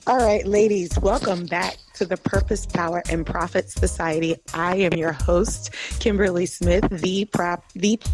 All right, ladies, welcome back to the Purpose, Power, and Profit Society. I am your host, Kimberly Smith, the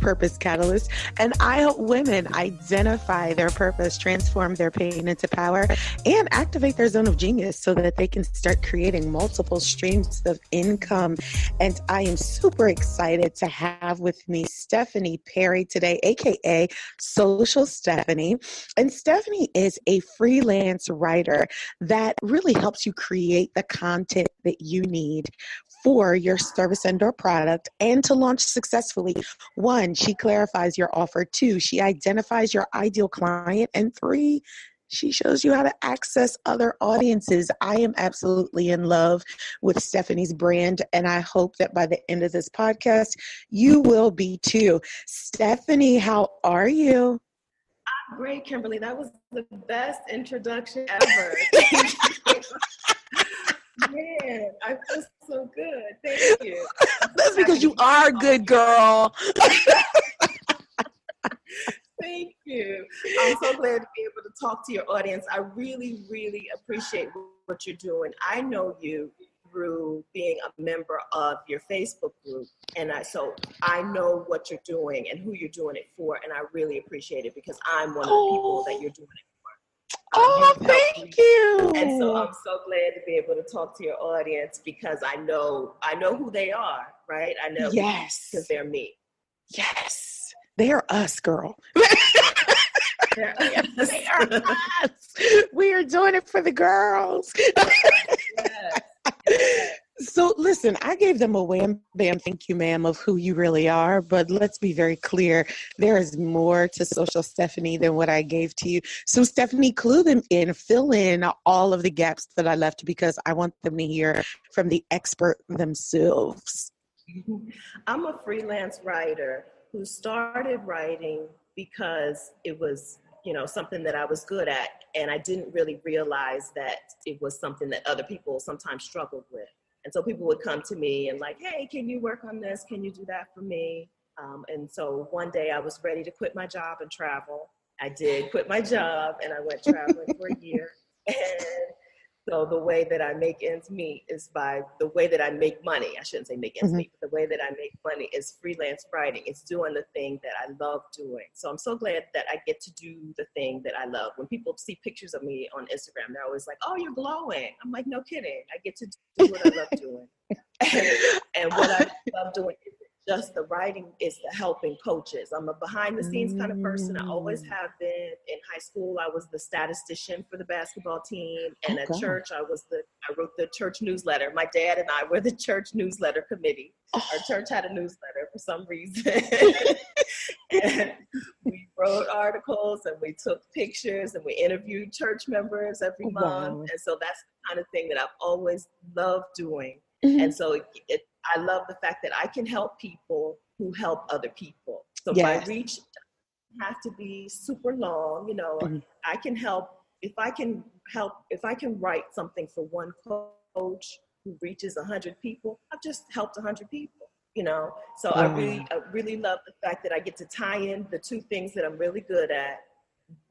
Purpose Catalyst, and I help women identify their purpose, transform their pain into power, and activate their zone of genius so that they can start creating multiple streams of income. And I am super excited to have with me Stephanie Perry today, aka Social Stephanie. And Stephanie is a freelance writer that really helps you create the content that you need for your service and or product and to launch successfully. 1, she clarifies your offer. 2, she identifies your ideal client. And 3, she shows you how to access other audiences. I am absolutely in love with Stephanie's brand, and I hope that by the end of this podcast, you will be too. Stephanie, how are you? Great, Kimberly. That was the best introduction ever. Man, I feel so good. Thank you. That's because you are a good girl. Thank you. I'm so glad to be able to talk to your audience. I really, really appreciate what you're doing. I know you through being a member of your Facebook group. And so I know what you're doing and who you're doing it for. And I really appreciate it because I'm one of the people that you're doing it for. Thank you. And so I'm so glad to be able to talk to your audience because I know who they are, right? I know because they're me. Yes. They're us, girl. They're us. They are us. We are doing it for the girls. Yes. So listen, I gave them a wham, bam, thank you, ma'am, of who you really are. But let's be very clear. There is more to Social Stephanie than what I gave to you. So Stephanie, clue them in, fill in all of the gaps that I left because I want them to hear from the expert themselves. I'm a freelance writer who started writing because it was, something that I was good at. And I didn't really realize that it was something that other people sometimes struggled with. And so people would come to me and like, hey, can you work on this? Can you do that for me? And so one day I was ready to quit my job and travel. I did quit my job and I went traveling for a year. And so the way that I make ends meet is by the way that I make money. I shouldn't say make ends meet, but the way that I make money is freelance writing. It's doing the thing that I love doing. So I'm so glad that I get to do the thing that I love. When people see pictures of me on Instagram, they're always like, oh, you're glowing. I'm like, no kidding. I get to do what I love doing. And what I love doing is just the writing, is the helping coaches. I'm a behind the scenes kind of person. I always have been. In high school, I was the statistician for the basketball team. And at church, I wrote the church newsletter. My dad and I were the church newsletter committee. Our church had a newsletter for some reason. And we wrote articles and we took pictures and we interviewed church members every month. And so that's the kind of thing that I've always loved doing. And so I love the fact that I can help people who help other people. So my reach doesn't have to be super long. I can help if I can write something for one coach who reaches 100 people. I've just helped 100 people. So I really love the fact that I get to tie in the two things that I'm really good at,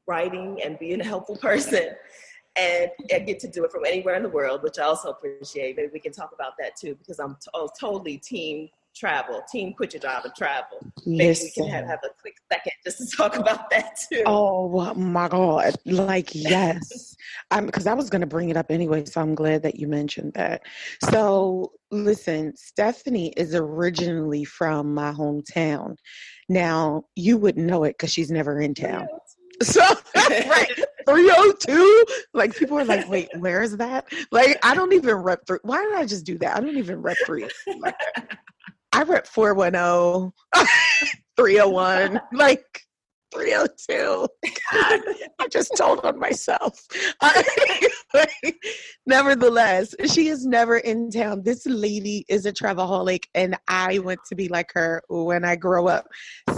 writing and being a helpful person. And I get to do it from anywhere in the world, which I also appreciate. Maybe we can talk about that too, because I'm totally team travel, team quit your job and travel. Maybe we can have a quick second just to talk about that too. Oh my God. Yes. Because I was going to bring it up anyway, so I'm glad that you mentioned that. So listen, Stephanie is originally from my hometown. Now, you wouldn't know it because she's never in town. So, right, 302, like people are like, wait, where is that? Like, I don't even rep 3. Why did I just do that? I don't even rep 3. Like, I rep 410, 301, like 302. God, I just told on myself. Nevertheless, she is never in town. This lady is a travelholic, and I want to be like her when I grow up.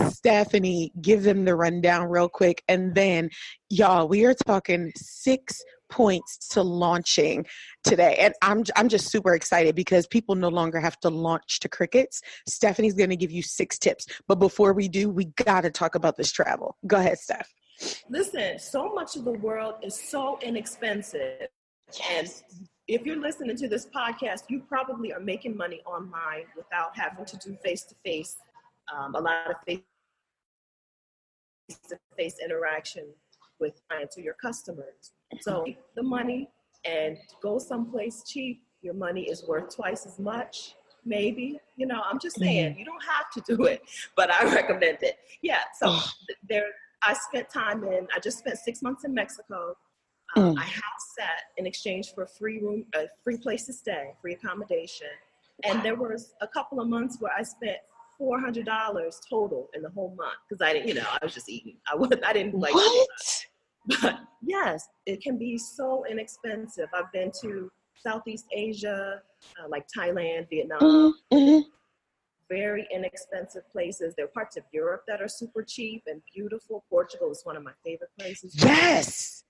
Stephanie, give them the rundown real quick. And then, y'all, we are talking 6 points to launching today. And I'm just super excited because people no longer have to launch to crickets. Stephanie's going to give you 6 tips. But before we do, we got to talk about this travel. Go ahead, Steph. Listen, so much of the world is so inexpensive. And if you're listening to this podcast, you probably are making money online without having to do face-to-face, a lot of face-to-face interaction with clients or your customers. So take the money and go someplace cheap. Your money is worth twice as much, maybe. You know, I'm just saying, you don't have to do it, but I recommend it. Yeah, so I just spent 6 months in Mexico. I house sat in exchange for a free place to stay, free accommodation. And there was a couple of months where I spent $400 total in the whole month because I didn't, I was just eating. I didn't like what? But yes, it can be so inexpensive. I've been to Southeast Asia, like Thailand, Vietnam, very inexpensive places. There are parts of Europe that are super cheap and beautiful. Portugal is one of my favorite places. Yes.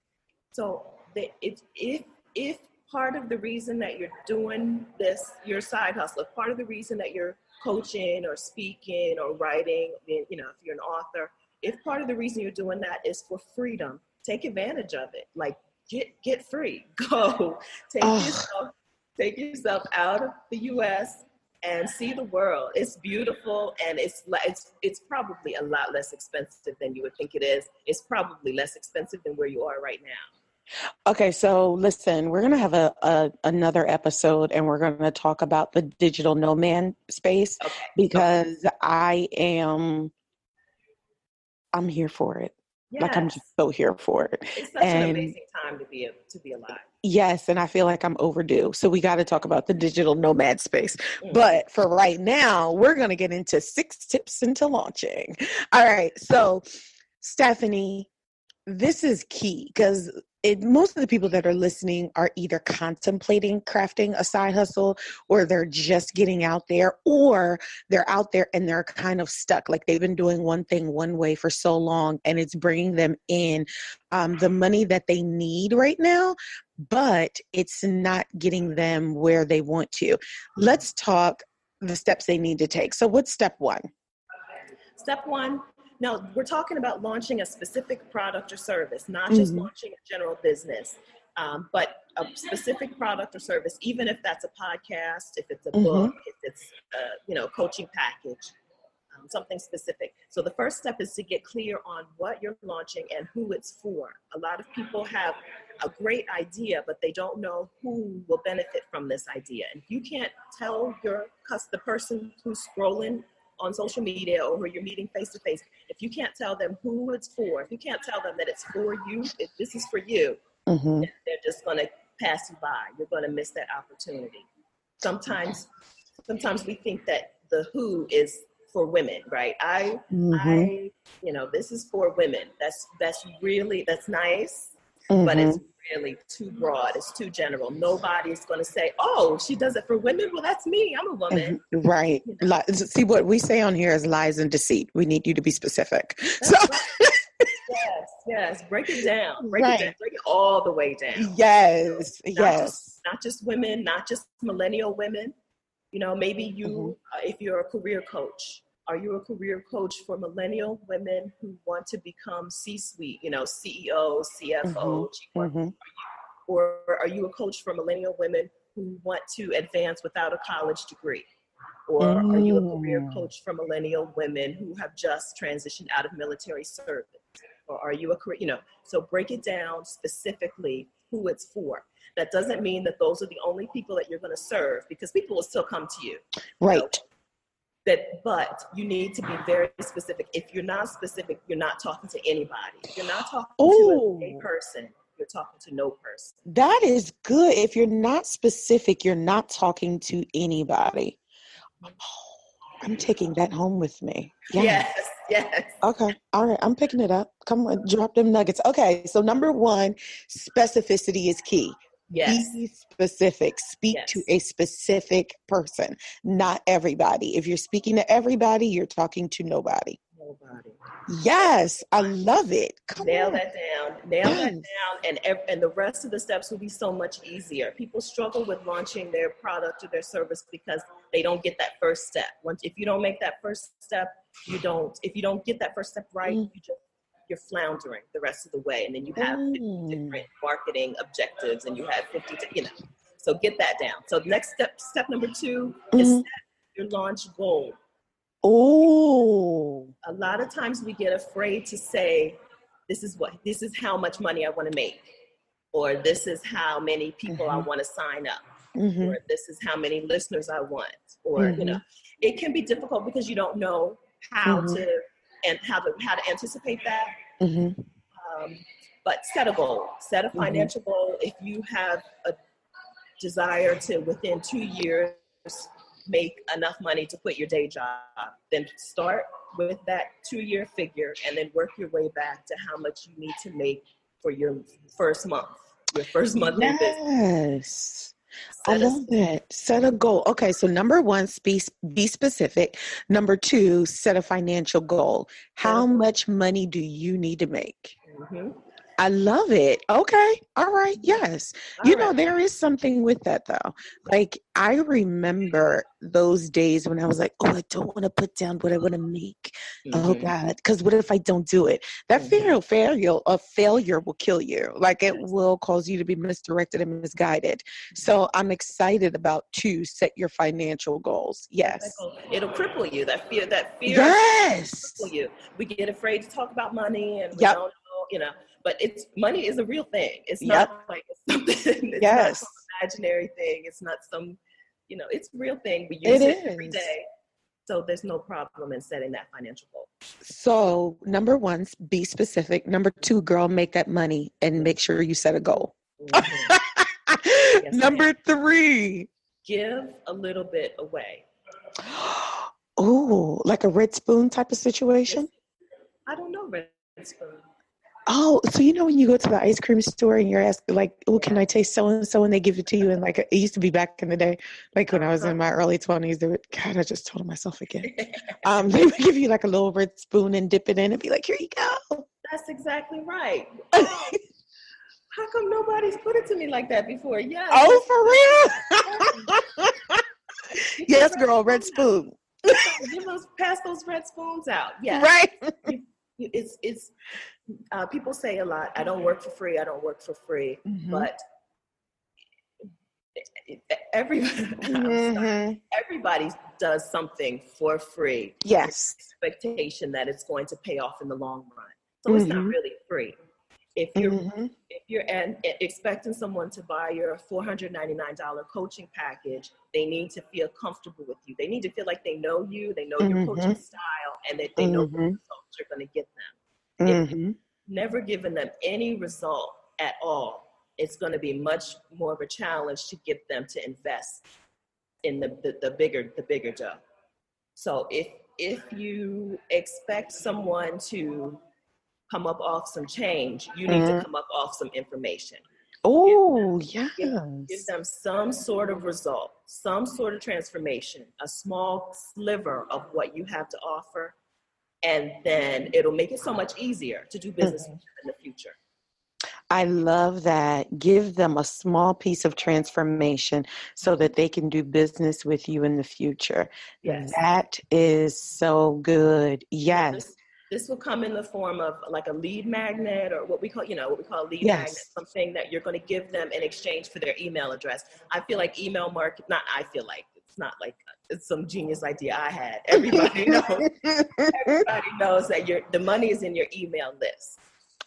So if part of the reason that you're doing this, your side hustle, if part of the reason that you're coaching or speaking or writing, if you're an author, if part of the reason you're doing that is for freedom, take advantage of it. Like get free. Go take yourself out of the US and see the world. It's beautiful, and it's probably a lot less expensive than you would think it is. It's probably less expensive than where you are right now. Okay, so listen, we're going to have another episode, and we're going to talk about the digital nomad space because I'm here for it. Yes. Like, I'm just so here for it. It's such an amazing time to be alive. Yes, and I feel like I'm overdue. So we got to talk about the digital nomad space. But for right now, we're going to get into 6 tips into launching. All right, so Stephanie, this is key because most of the people that are listening are either contemplating crafting a side hustle, or they're just getting out there, or they're out there and they're kind of stuck. Like, they've been doing one thing one way for so long, and it's bringing them in the money that they need right now, but it's not getting them where they want to. Let's talk the steps they need to take. So what's step 1? Step 1. Now, we're talking about launching a specific product or service, not just launching a general business, but a specific product or service, even if that's a podcast, if it's a book, if it's a coaching package, something specific. So the first step is to get clear on what you're launching and who it's for. A lot of people have a great idea, but they don't know who will benefit from this idea. And if you can't tell the person who's scrolling on social media or who you're meeting face to face, if you can't tell them who it's for, if you can't tell them that it's for you, if this is for you, then they're just going to pass you by. You're going to miss that opportunity. Sometimes we think that the who is for women, right? This is for women. That's nice, but it's really too broad. It's too general. Nobody's going to say, "Oh, she does it for women." Well, that's me. I'm a woman. Right. See, what we say on here is lies and deceit. We need you to be specific. So. Yes. Break it down. Break it all the way down. Yes. Not just women, not just millennial women. Maybe you, if you're a career coach, are you a career coach for millennial women who want to become C-suite, CEO, CFO, or are you a coach for millennial women who want to advance without a college degree? Or are you a career coach for millennial women who have just transitioned out of military service? Or are you a career, so break it down specifically who it's for. That doesn't mean that those are the only people that you're going to serve, because people will still come to you. Right. But you need to be very specific. If you're not specific, you're not talking to anybody. If you're not talking to a person, you're talking to no person. That is good. If you're not specific, you're not talking to anybody. Oh, I'm taking that home with me. Yes. Okay. All right. I'm picking it up. Come on, drop them nuggets. Okay. So number 1, specificity is key. Yes. Be specific. Speak to a specific person, not everybody. If you're speaking to everybody, you're talking to nobody. Yes, I love it. Nail that down, and the rest of the steps will be so much easier. People struggle with launching their product or their service because they don't get that first step. If you don't make that first step, if you don't get that first step right, you're floundering the rest of the way. And then you have 50 different marketing objectives and you have 50, so get that down. So the next step number 2 is set your launch goal. Oh. A lot of times we get afraid to say, this is how much money I want to make, or this is how many people I want to sign up, or this is how many listeners I want, or, it can be difficult because you don't know how to anticipate that. But set a goal, set a financial goal. If you have a desire to, within 2 years, make enough money to quit your day job, then start with that 2-year figure and then work your way back to how much you need to make for your first month in business. Yes. I love that. Set a goal. Okay, so number 1, be specific. Number 2, set a financial goal. How much money do you need to make? I love it. Okay. All right. Yes. There is something with that though. Like I remember those days when I was like, oh, I don't want to put down what I want to make. Oh God. Because what if I don't do it? That fear of failure will kill you. Like it will cause you to be misdirected and misguided. So I'm excited about 2, set your financial goals. Yes. It'll cripple you. That fear yes. will cripple you. We get afraid to talk about money and we don't know, but money is a real thing. It's not like it's something, it's not some imaginary thing. It's not some, it's a real thing. We use it every day. So there's no problem in setting that financial goal. So number 1, be specific. Number 2, girl, make that money and make sure you set a goal. Number 3, give a little bit away. Oh, like a red spoon type of situation? I don't know red spoon. Oh, so when you go to the ice cream store and you're asking like, oh, can I taste so-and-so? And they give it to you. And like, it used to be back in the day, like when I was in my early 20s, God, I just told myself again. They would give you like a little red spoon and dip it in and be like, here you go. That's exactly right. How come nobody's put it to me like that before? Yes. Oh, for real? Yes, girl, red spoon. Pass those red spoons out. Yeah. Right. It's people say a lot, I don't work for free, but everybody does something for free. Yes. Expectation that it's going to pay off in the long run. So it's not really free. If you're expecting someone to buy your $499 coaching package, they need to feel comfortable with you. They need to feel like they know you, they know your coaching style, and that they know what results you're going to get them. If you've never given them any result at all, it's going to be much more of a challenge to get them to invest in the bigger job. So if you expect someone to come up off some change, you need to come up off some information. Oh, yes. Give them some sort of result, some sort of transformation, a small sliver of what you have to offer. And then it'll make it so much easier to do business with you in the future. I love that. Give them a small piece of transformation so that they can do business with you in the future. Yes. That is so good. Yes. This will come in the form of like a lead magnet, or what we call a lead magnet, something that you're going to give them in exchange for their email address. I feel like it's not like it's some genius idea I had. Everybody knows. Everybody knows that the money is in your email list.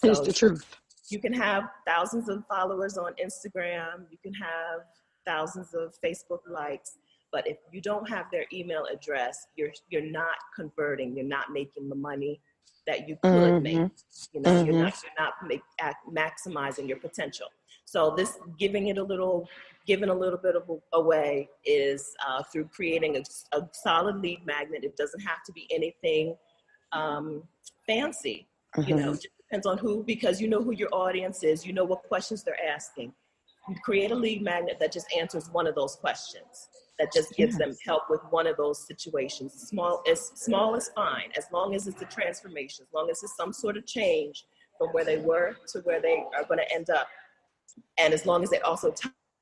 So it's the truth. You can have thousands of followers on Instagram. You can have thousands of Facebook likes. But if you don't have their email address, you're not converting. You're not making the money that you could make. You're not maximizing your potential. So this giving a little bit away is through creating a solid lead magnet. It doesn't have to be anything fancy. It just depends on who, because you know who your audience is. You know what questions they're asking. You create a lead magnet that just answers one of those questions, that just gives them help with one of those situations. Small is fine, as long as it's a transformation, as long as it's some sort of change from where they were to where they are going to end up. And as long as it also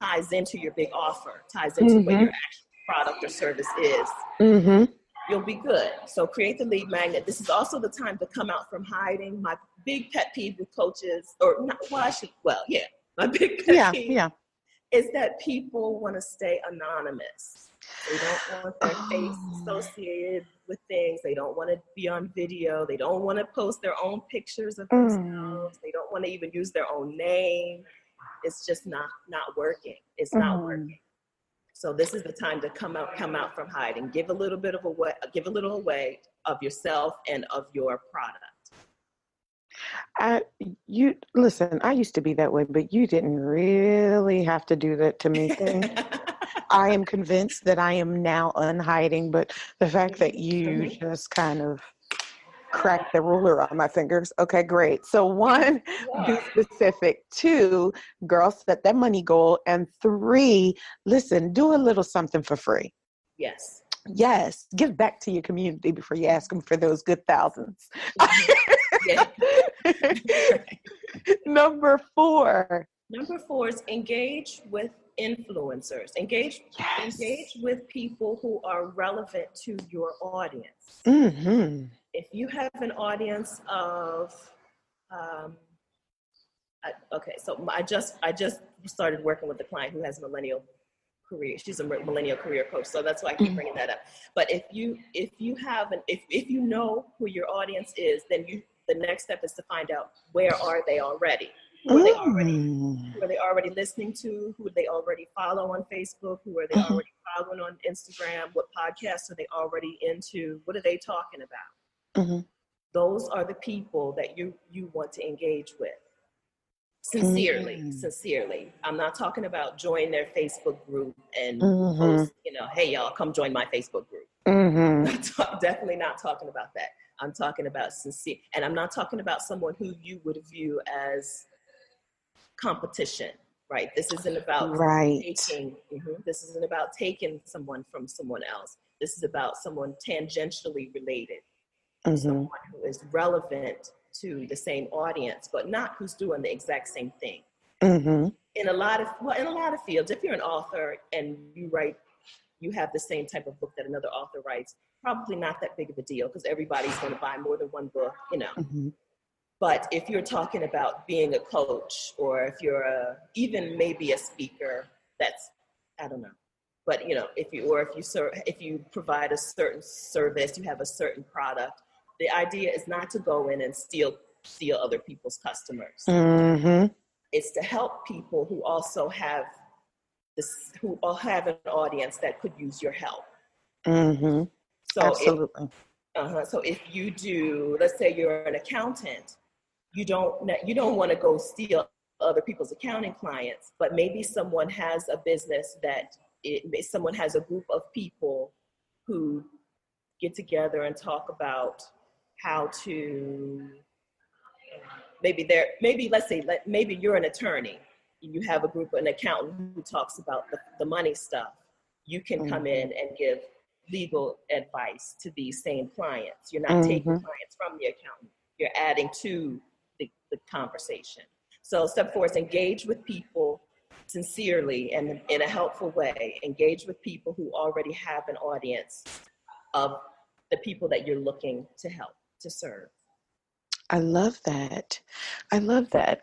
ties into your big offer, ties into what your actual product or service is, you'll be good. So create the lead magnet. This is also the time to come out from hiding. My big pet peeve with coaches, or not, my big pet peeve is that people want to stay anonymous. They don't want their face associated with things. They don't want to be on video. They don't want to post their own pictures of themselves. They don't want to even use their own name. It's just not working. It's not working. So this is the time to come out from hiding. Give a little away of yourself and of your product. Listen, I used to be that way, but you didn't really have to do that to me. I am convinced that I am now unhiding, but the fact that you just kind of cracked the ruler on my fingers. Okay, great. So 1, be specific. 2, girl, set that money goal. And 3, listen, do a little something for free. Yes. Yes. Give back to your community before you ask them for those good thousands. Number 4. Number 4 is engage with influencers. Engage with people who are relevant to your audience. Mm-hmm. If you have an audience of, so I just started working with a client who has millennial career. She's a millennial career coach, so that's why I keep bringing that up. But if you know who your audience is, then the next step is to find out where are they already. Who are they already listening to? Who are they already follow on Facebook? Who are they already following on Instagram? What podcasts are they already into? What are they talking about? Those are the people that you want to engage with. Sincerely. I'm not talking about join their Facebook group and post, hey y'all, come join my Facebook group. Definitely not talking about that. I'm talking about sincere, and I'm not talking about someone who you would view as competition, right? This isn't about this isn't about taking someone from someone else. This is about someone tangentially related, someone who is relevant to the same audience, but not who's doing the exact same thing. In a lot of fields, if you're an author and you have the same type of book that another author writes, probably not that big of a deal because everybody's going to buy more than one book, But if you're talking about being a coach, or if you're even maybe a speaker, that's, I don't know. But if you provide a certain service, you have a certain product, the idea is not to go in and steal other people's customers. It's to help people who also have an audience that could use your help. So absolutely. So if you do, let's say you're an accountant, you don't want to go steal other people's accounting clients, but maybe someone has a business someone has a group of people who get together and talk about how to, maybe you're an attorney, you have a group, an accountant who talks about the money stuff. You can come in and give legal advice to these same clients. You're not taking clients from the accountant. You're adding to the conversation. So step 4 is engage with people sincerely and in a helpful way. Engage with people who already have an audience of the people that you're looking to help, to serve. I love that.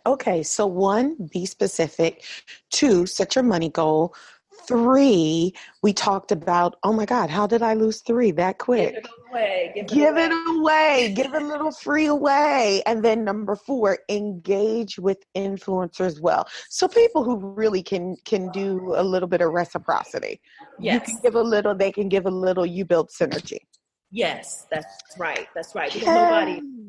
Okay, so 1, be specific. 2, set your money goal. 3, we talked about, oh my God, how did I lose 3 that quick? Give it away. Give a little free away. And then number 4, engage with influencers well. So people who really can do a little bit of reciprocity. Yes. You can give a little, they can give a little, you build synergy. Yes, that's right. Because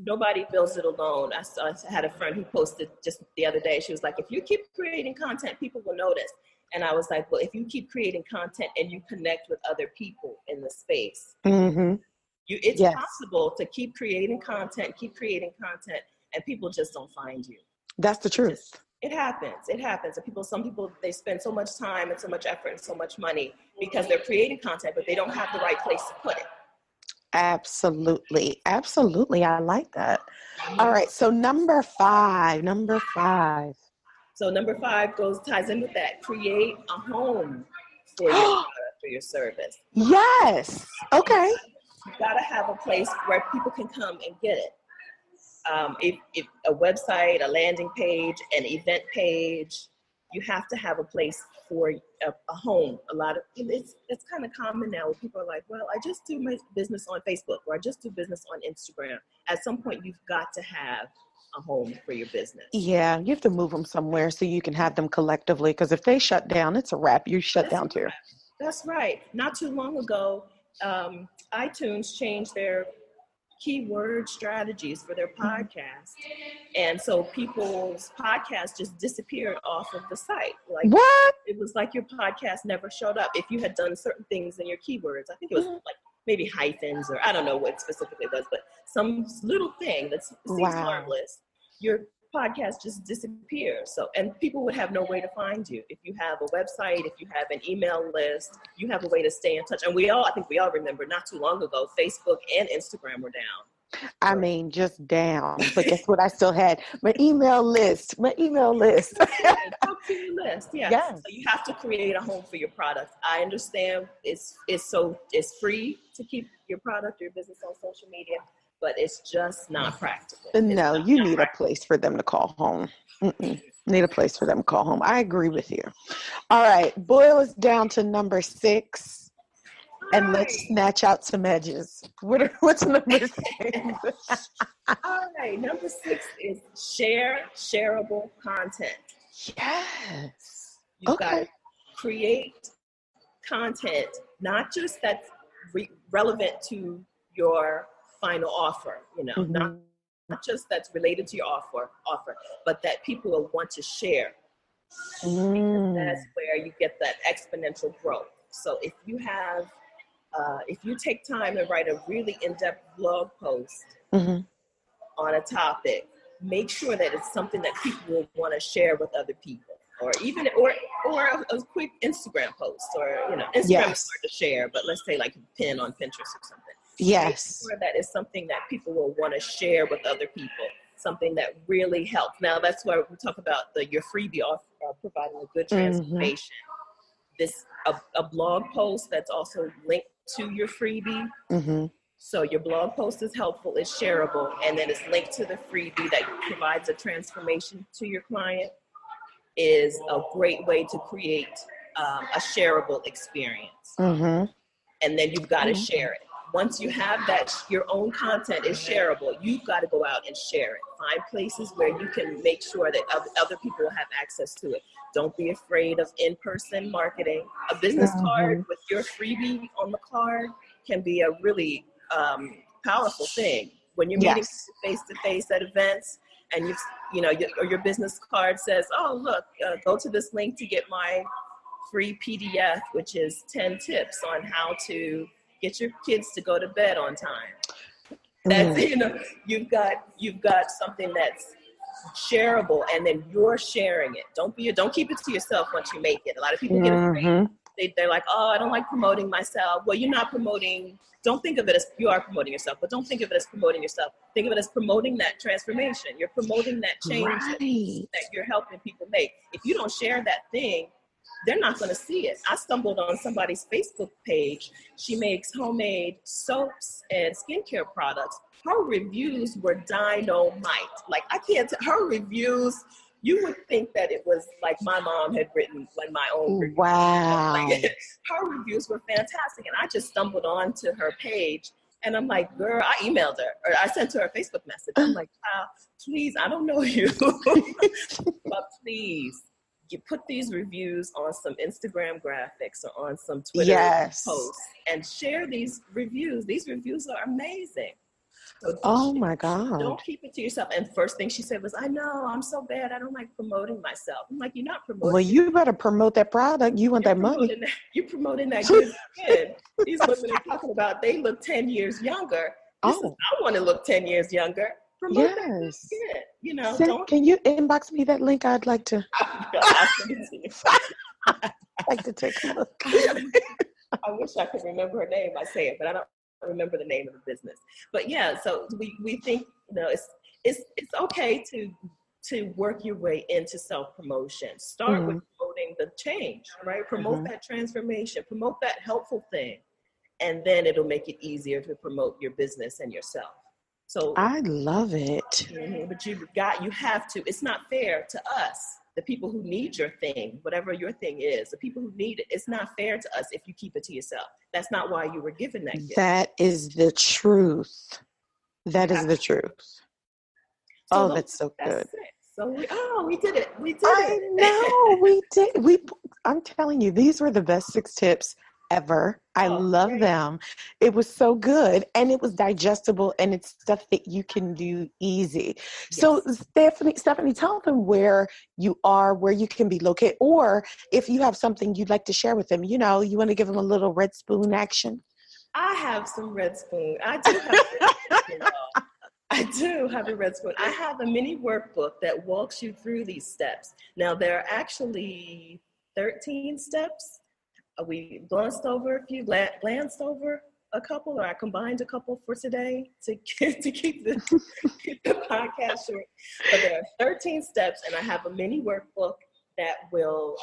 nobody builds it alone. I had a friend who posted just the other day. She was like, if you keep creating content, people will notice. And I was like, well, if you keep creating content and you connect with other people in the space, it's possible to keep creating content, and people just don't find you. That's the truth. It happens. And some people, they spend so much time and so much effort and so much money because they're creating content, but they don't have the right place to put it. Absolutely. I like that. All right. So number five. So number 5 ties in with that. Create a home for your product or your service. Yes. Okay. You gotta have a place where people can come and get it. If a website, a landing page, an event page, you have to have a place for a home. It's kind of common now where people are like, well, I just do my business on Facebook, or I just do business on Instagram. At some point, you've got to have a home for your business. Yeah, you have to move them somewhere so you can have them collectively, because if they shut down, it's a wrap. You shut down too. That's right. Not too long ago, iTunes changed their keyword strategies for their podcast. And so people's podcasts just disappeared off of the site. Like, what? It was like your podcast never showed up if you had done certain things in your keywords. I think it was like maybe hyphens, or I don't know what specifically it was, but some little thing that seems harmless. Your podcast just disappears. So, and people would have no way to find you. If you have a website, if you have an email list, you have a way to stay in touch. And I think we all remember not too long ago, Facebook and Instagram were down. I mean, just down. But guess what? I still had my email list. Talk to your list. Yeah. Yes. So you have to create a home for your product. I understand it's free to keep your product, your business on social media, but it's just not practical. No, you need a place for them to call home. Need a place for them to call home. I agree with you. All right, boil us down to number 6. And let's snatch out some edges. What's number 6? All right, number 6 is shareable content. Yes. You've got to create content, not just that's relevant to your final offer, not just that's related to your offer, but that people will want to share. Because that's where you get that exponential growth. So if you take time to write a really in-depth blog post on a topic, make sure that it's something that people will want to share with other people, or a quick Instagram post, or Instagram is hard to share, but let's say like a pin on Pinterest or something. Yes. Make sure that is something that people will want to share with other people, something that really helps. Now that's where we talk about your freebie providing a good transformation. A blog post that's also linked to your freebie. So your blog post is helpful, it's shareable, and then it's linked to the freebie that provides a transformation to your client, is a great way to create a shareable experience. And then you've got to share it. Once you have that, your own content is shareable, you've got to go out and share it. Find places where you can make sure that other people will have access to it. Don't be afraid of in-person marketing. A business card with your freebie on the card can be a really powerful thing. When you're meeting face-to-face at events, and your business card says, "Oh, look, go to this link to get my free PDF, which is 10 tips on how to get your kids to go to bed on time." That's you've got something that's shareable, and then you're sharing it. Don't keep it to yourself once you make it. A lot of people get afraid. They're like, "Oh, I don't like promoting myself." Well, you're not promoting. Don't think of it as you are promoting yourself, but don't think of it as promoting yourself. Think of it as promoting that transformation. You're promoting that change that you're helping people make. If you don't share that thing, they're not going to see it. I stumbled on somebody's Facebook page. She makes homemade soaps and skincare products. Her reviews were dynamite. Like, her reviews, you would think that it was like my mom had written my own reviews. Wow. Like, her reviews were fantastic. And I just stumbled onto her page, and I'm like, girl, I emailed her, or I sent her a Facebook message. I'm like, please, I don't know you, but please, you put these reviews on some Instagram graphics or on some Twitter posts and share these reviews. These reviews are amazing. So my God. Don't keep it to yourself. And first thing she said was, "I know, I'm so bad. I don't like promoting myself." I'm like, you're not promoting. Well, you better promote that product. You want that money. You're promoting that good skin. These women are talking about they look 10 years younger. I want to look 10 years younger. Promote that good skin. Can you inbox me that link? I'd like to. I'll send it to you. I'd like to take a look. I wish I could remember her name. I say it, but I don't remember the name of the business. But yeah, so we think it's okay to work your way into self-promotion. Start with promoting the change, right? Promote that transformation, promote that helpful thing, and then it'll make it easier to promote your business and yourself. So I love it. But you have to, it's not fair to us, the people who need your thing, whatever your thing is, the people who need it, it's not fair to us if you keep it to yourself. That's not why you were given that gift. That is the truth. That is the truth. So that's so good. So we did it. We did it. I know we did. I'm telling you, these were the best 6 tips ever. I love them. It was so good, and it was digestible, and it's stuff that you can do easy. Yes. So Stephanie, tell them where you are, where you can be located, or if you have something you'd like to share with them. You want to give them a little red spoon action. I have some red spoon. I do have red spoon. I do have a red spoon. I have a mini workbook that walks you through these steps. Now, there are actually 13 steps. We glanced over a couple, or I combined a couple for today to keep the podcast short. But there are 13 steps, and I have a mini workbook that will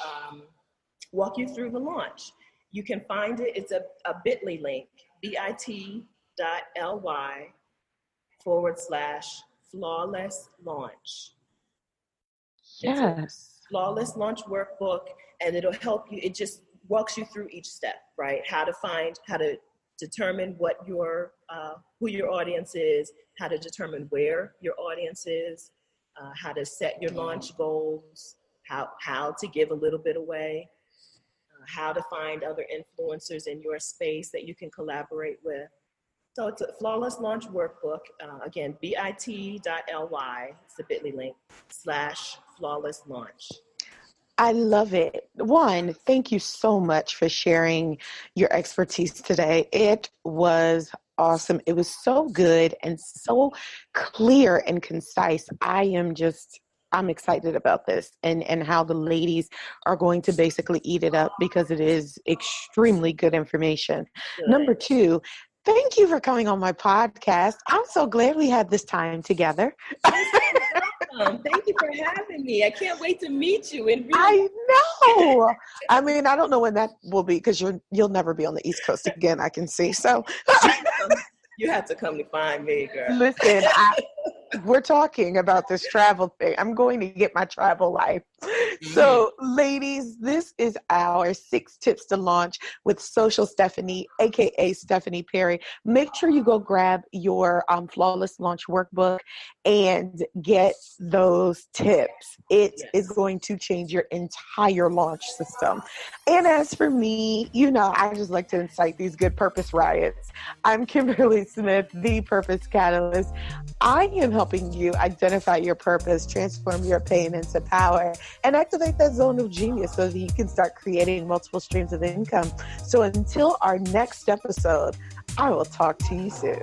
walk you through the launch. You can find it. It's a bit.ly link, bit.ly/flawless launch. Yes. Flawless launch workbook, and it'll help you. It just walks you through each step, right? How to determine what who your audience is, how to determine where your audience is, how to set your launch goals, how to give a little bit away, how to find other influencers in your space that you can collaborate with. So it's a flawless launch workbook. Again, bit.ly, it's a bit.ly link, /flawless launch. I love it. One, thank you so much for sharing your expertise today. It was awesome. It was so good and so clear and concise. I'm excited about this and how the ladies are going to basically eat it up, because it is extremely good information. Good. Number 2, thank you for coming on my podcast. I'm so glad we had this time together. Thank you for having me. I can't wait to meet you. I know. I mean, I don't know when that will be, because you'll never be on the East Coast again, I can see. So you have to come to find me, girl. Listen, we're talking about this travel thing. I'm going to get my travel life. So, ladies, this is our 6 tips to launch with Social Stephanie, aka Stephanie Perry. Make sure you go grab your Flawless Launch workbook and get those tips. It is going to change your entire launch system. And as for me, I just like to incite these good purpose riots. I'm Kimberly Smith, the Purpose Catalyst. I am helping you identify your purpose, transform your pain into power, and activate that zone of genius so that you can start creating multiple streams of income. So until our next episode, I will talk to you soon.